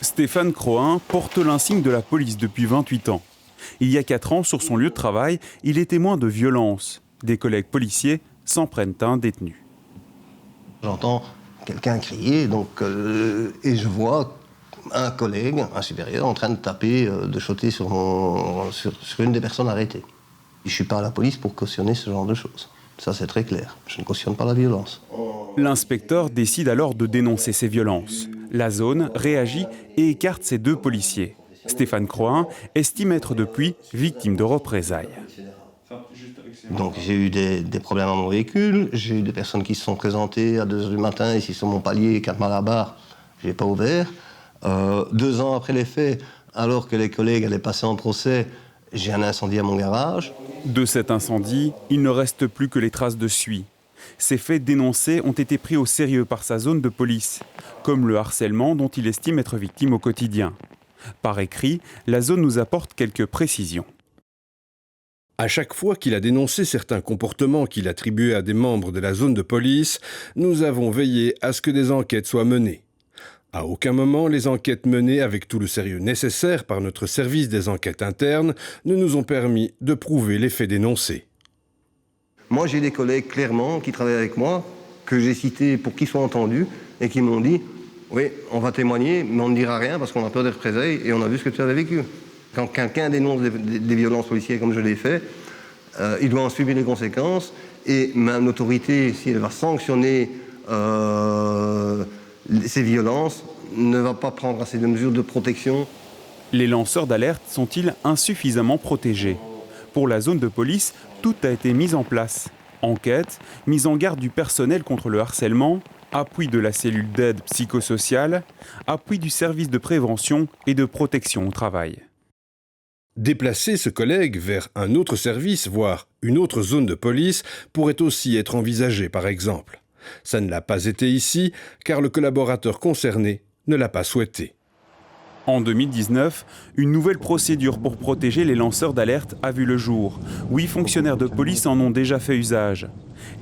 Stéphane Crohin porte l'insigne de la police depuis 28 ans. Il y a 4 ans, sur son lieu de travail, il est témoin de violences. Des collègues policiers s'en prennent à un détenu. J'entends quelqu'un crier et je vois un collègue, un supérieur, en train de taper, de shotter sur une des personnes arrêtées. Je ne suis pas à la police pour cautionner ce genre de choses. Ça, c'est très clair. Je ne cautionne pas la violence. L'inspecteur décide alors de dénoncer ces violences. La zone réagit et écarte ces 2 policiers. Stéphane Crohin estime être depuis victime de représailles. Donc j'ai eu des problèmes à mon véhicule, j'ai eu des personnes qui se sont présentées à 2h du matin ici sur mon palier, 4 mal à barre, je n'ai pas ouvert. 2 ans après les faits, alors que les collègues allaient passer en procès, j'ai un incendie à mon garage. De cet incendie, il ne reste plus que les traces de suie. Ces faits dénoncés ont été pris au sérieux par sa zone de police, comme le harcèlement dont il estime être victime au quotidien. Par écrit, la zone nous apporte quelques précisions. À chaque fois qu'il a dénoncé certains comportements qu'il attribuait à des membres de la zone de police, nous avons veillé à ce que des enquêtes soient menées. À aucun moment, les enquêtes menées avec tout le sérieux nécessaire par notre service des enquêtes internes ne nous ont permis de prouver les faits dénoncés. Moi, j'ai des collègues, clairement, qui travaillent avec moi, que j'ai cités pour qu'ils soient entendus, et qui m'ont dit « Oui, on va témoigner, mais on ne dira rien parce qu'on a peur des représailles et on a vu ce que tu avais vécu. » Quand quelqu'un dénonce des violences policières comme je l'ai fait, il doit en subir les conséquences, et même l'autorité, si elle va sanctionner ces violences, ne va pas prendre assez de mesures de protection. Les lanceurs d'alerte sont-ils insuffisamment protégés ? Pour la zone de police, tout a été mis en place. Enquête, mise en garde du personnel contre le harcèlement, appui de la cellule d'aide psychosociale, appui du service de prévention et de protection au travail. Déplacer ce collègue vers un autre service, voire une autre zone de police, pourrait aussi être envisagé, par exemple. Ça ne l'a pas été ici, car le collaborateur concerné ne l'a pas souhaité. En 2019, une nouvelle procédure pour protéger les lanceurs d'alerte a vu le jour. 8 fonctionnaires de police en ont déjà fait usage.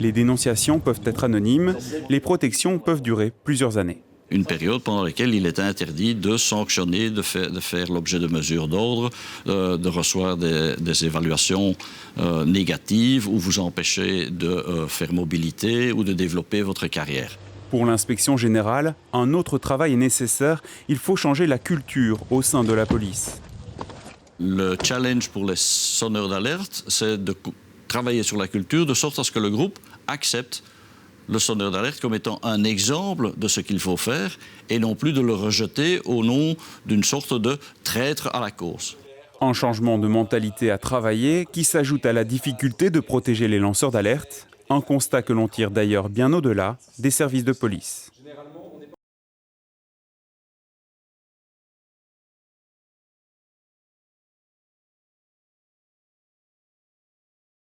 Les dénonciations peuvent être anonymes, les protections peuvent durer plusieurs années. Une période pendant laquelle il est interdit de sanctionner, de faire l'objet de mesures d'ordre, de recevoir des évaluations négatives ou vous empêcher de faire mobilité ou de développer votre carrière. Pour l'inspection générale, un autre travail est nécessaire. Il faut changer la culture au sein de la police. Le challenge pour les sonneurs d'alerte, c'est de travailler sur la culture de sorte à ce que le groupe accepte le sonneur d'alerte comme étant un exemple de ce qu'il faut faire et non plus de le rejeter au nom d'une sorte de traître à la cause. Un changement de mentalité à travailler qui s'ajoute à la difficulté de protéger les lanceurs d'alerte, un constat que l'on tire d'ailleurs bien au-delà des services de police.